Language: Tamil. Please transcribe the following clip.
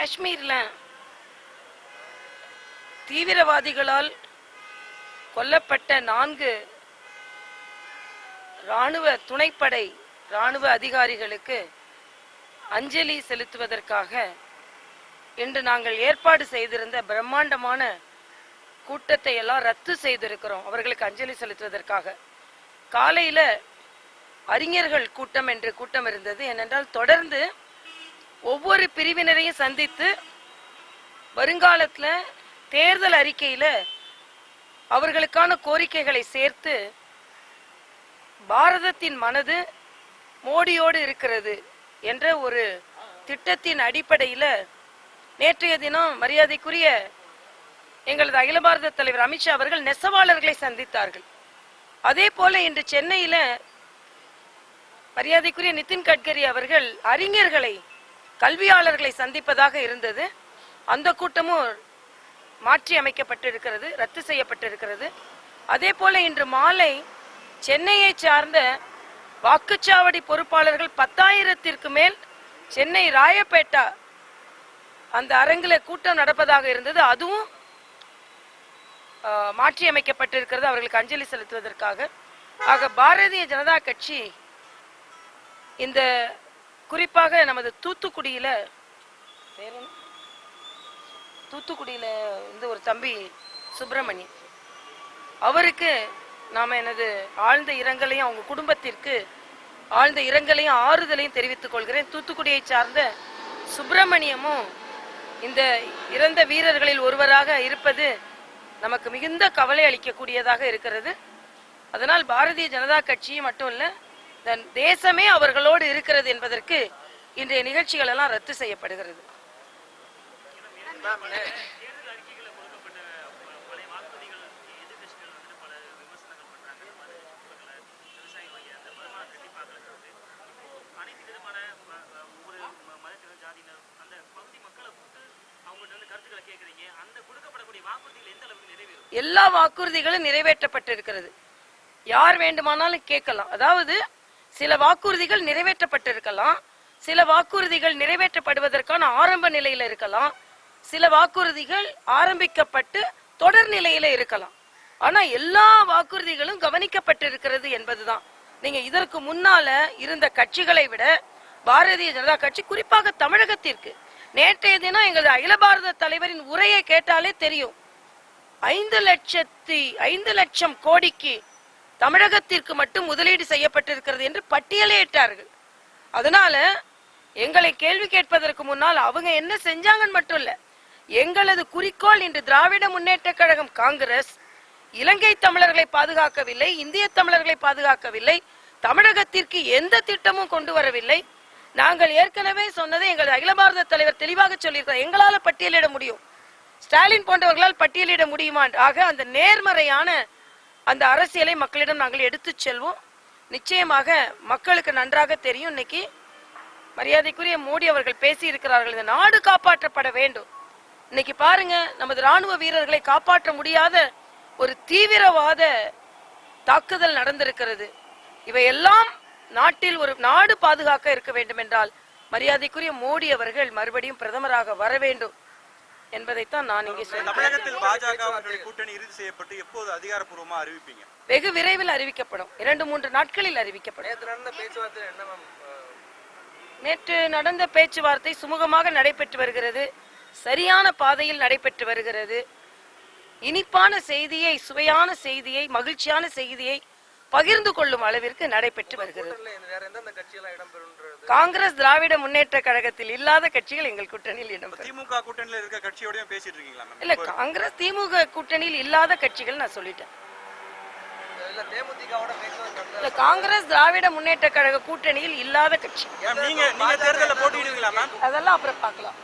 காஷ்மீர்ல தீவிரவாதிகளால் கொல்லப்பட்ட 4 ராணுவ துணைப்படை ராணுவ அதிகாரிகளுக்கு அஞ்சலி செலுத்துவதற்காக இன்று நாங்கள் ஏற்பாடு செய்திருந்த பிரம்மாண்டமான கூட்டத்தை எல்லாம் ரத்து செய்திருக்கிறோம். அவர்களுக்கு அஞ்சலி செலுத்துவதற்காக காலையில அறிஞர்கள் கூட்டம் என்று கூட்டம் இருந்தது. ஏனென்றால் தொடர்ந்து ஒவ்வொரு பிரிவினரையும் சந்தித்து வருங்காலத்தில் தேர்தல் அறிக்கையில அவர்களுக்கான கோரிக்கைகளை சேர்த்து பாரதத்தின் மனது மோடியோடு இருக்கிறது என்ற ஒரு திட்டத்தின் அடிப்படையில் நேற்றைய தினம் மரியாதைக்குரிய எங்களது அகில பாரத தலைவர் அமித்ஷா அவர்கள் நெசவாளர்களை சந்தித்தார்கள். அதே போல இன்று சென்னையில மரியாதைக்குரிய நிதின் கட்கரி அவர்கள் அறிஞர்களை கல்வியாளர்களை சந்திப்பதாக இருந்தது. அந்த கூட்டமும் மாற்றி அமைக்கப்பட்டிருக்கிறது, ரத்து செய்யப்பட்டிருக்கிறது. அதே போல இன்று மாலை சென்னையை சார்ந்த வாக்குச்சாவடி பொறுப்பாளர்கள் 10,000த்திற்கு மேல் சென்னை ராயப்பேட்டா அந்த அரங்கில் கூட்டம் நடப்பதாக இருந்தது. அதுவும் மாற்றி அமைக்கப்பட்டிருக்கிறது அவர்களுக்கு அஞ்சலி செலுத்துவதற்காக. ஆக பாரதிய ஜனதா கட்சி இந்த குறிப்பாக நமது தூத்துக்குடியில இந்த ஒரு தம்பி சுப்பிரமணி அவருக்கு நாம எனது ஆழ்ந்த இரங்கலையும் அவங்க குடும்பத்திற்கு ஆழ்ந்த இரங்கலையும் ஆறுதலையும் தெரிவித்துக் கொள்கிறேன். தூத்துக்குடியை சார்ந்த சுப்பிரமணியமும் இந்த இறந்த வீரர்களில் ஒருவராக இருப்பது நமக்கு மிகுந்த கவலை அளிக்கக்கூடியதாக இருக்கிறது. அதனால் பாரதிய ஜனதா கட்சியும் மட்டும் இல்ல, தேசமே அவர்களோடு இருக்கிறது என்பதற்கு இன்றைய நிகழ்ச்சிகள் எல்லாம் ரத்து செய்யப்படுகிறது. எல்லா வாக்குறுதிகளும் நிறைவேற்றப்பட்டிருக்கிறது. யார் வேண்டுமானாலும் கேட்கலாம். அதாவது சில வாக்குறுதிகள் நிறைவேற்றப்பட்டிருக்கலாம், சில வாக்குறுதிகள் நிறைவேற்றப்படுவதற்கான ஆரம்ப நிலையில இருக்கலாம், சில வாக்குறுதிகள் ஆரம்பிக்கப்பட்டு தொடர் நிலையில இருக்கலாம். ஆனா எல்லா வாக்குறுதிகளும் கவனிக்கப்பட்டிருக்கிறது என்பதுதான். நீங்க இதற்கு முன்னால இருந்த கட்சிகளை விட பாரதிய ஜனதா கட்சி குறிப்பாக தமிழகத்திற்கு நேற்றைய தினம் எங்களது அகில பாரத தலைவரின் உரையை கேட்டாலே தெரியும். 5 லட்சம் கோடிக்கு தமிழகத்திற்கு மட்டும் முதலீடு செய்யப்பட்டிருக்கிறது என்று பட்டியலிட்டார்கள். அதனால எங்களை கேள்வி கேட்பதற்கு முன்னால் அவங்க என்ன செஞ்சாங்கன்னு மட்டும் இல்ல, எங்களது குறிக்கோள் இன்று திராவிட முன்னேற்ற கழகம் காங்கிரஸ் இலங்கை தமிழர்களை பாதுகாக்கவில்லை, இந்திய தமிழர்களை பாதுகாக்கவில்லை, தமிழகத்திற்கு எந்த திட்டமும் கொண்டு வரவில்லை. நாங்கள் ஏற்கனவே சொன்னதை எங்களது அகில பாரத தலைவர் தெளிவாக சொல்லியிருக்கிறார். எங்களால பட்டியலிட முடியும், ஸ்டாலின் போன்றவர்களால் பட்டியலிட முடியுமா? ஆக அந்த நேர்மறையான அந்த அரசியலை மக்களிடம் நாங்கள் எடுத்து செல்வோம். நிச்சயமாக மக்களுக்கு நன்றாக தெரியும். இன்னைக்கு மரியாதைக்குரிய மோடி அவர்கள் பேசி இருக்கிறார்கள், இந்த நாடு காப்பாற்றப்பட வேண்டும். இன்னைக்கு பாருங்க, நமது ராணுவ வீரர்களை காப்பாற்ற முடியாத ஒரு தீவிரவாத தாக்குதல் நடந்திருக்கிறது. இவையெல்லாம் நாட்டில் ஒரு நாடு பாதுகாக்க இருக்க வேண்டும் என்றால் மரியாதைக்குரிய மோடி அவர்கள் மறுபடியும் பிரதமராக வர வேண்டும் என்பதைத்தான் நான் இங்கே சொல்றேன். தமிழகத்தில் பாஜக கூட்டணி இறுதி செய்யப்பட்டு எப்போது அதிகாரப்பூர்வமா அறிவிப்பீங்க? வெகு விரைவில் அறிவிக்கப்படும், 2-3 நாட்களில் அறிவிக்கப்படும். நேற்று நடந்த பேச்சுவார்த்தை சுமூகமாக நடைபெற்று வருகிறது, சரியான பாதையில் நடைபெற்று வருகிறது. இனிப்பான செய்தியை, சுவையான செய்தியை, மகிழ்ச்சியான செய்தியை பகிர்ந்து கொள்ளும் அளவிற்கு நடைபெற்று வருகிறது. காங்கிரஸ் திராவிட முன்னேற்ற கழகத்தில் இல்லாத கட்சிகள் எங்கள் கூட்டணியில் இடம்பெறும். திமுக கூட்டணியில் இருக்க கட்சியோட பேசிட்டு இருக்கீங்களா? இல்ல, காங்கிரஸ் திமுக கூட்டணியில் இல்லாத கட்சிகள் நான் சொல்லிட்டேன். இல்ல, காங்கிரஸ் திராவிட முன்னேற்ற கழக கூட்டணியில் இல்லாத கட்சி. நீங்க தேர்தலில் போட்டியிடுவீங்களா? அதெல்லாம் அப்புறம் பார்க்கலாம்.